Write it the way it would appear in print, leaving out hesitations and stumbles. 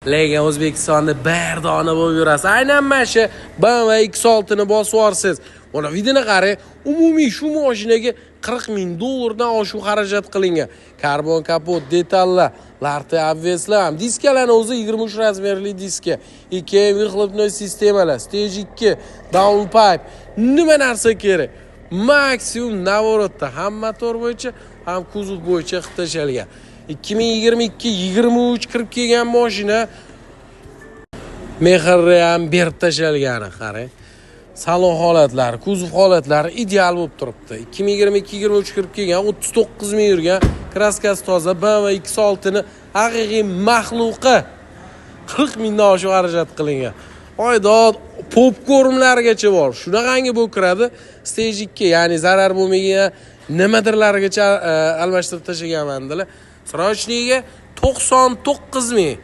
Lekin O'zbekistonda bardona bo'lib yurasiz. Aynan mana shu BMW X6 ni bosib yorsiz. Mana videoni qarang, umumiy shu mashinaga $40,000 dan oshiq xarajat qilingan. Karbon kapot, detallar, larti obveslar ham. Diskalarning o'zi 23 razmerli diska. Ikki выхлопной sistemalar, stage 2, downpipe. Nima narsa kerak? Maksimum navorotda ham motor bo'yicha, ham kuzov bo'yicha qilib tashalgan. 2022-23 kirib kelgan mashina mehri ham berib tashalgani qarang. Salon holatlari, kuzov holatlari ideal bo'lib turibdi. 2022-23 kirib kelgan 39 ming yurgan, kraskasi toza BMW X6 ni haqiqiy maxluqi 40 mingdan oshiq xarajat qilingan. Oydod popkornlargacha bor. Shunaqangi bo'lib kiradi. Stage 2, ya'ni zarar bo'lmagan nimadirlargacha almashtirib tashaganman dedilar. Srochniga 99 ming.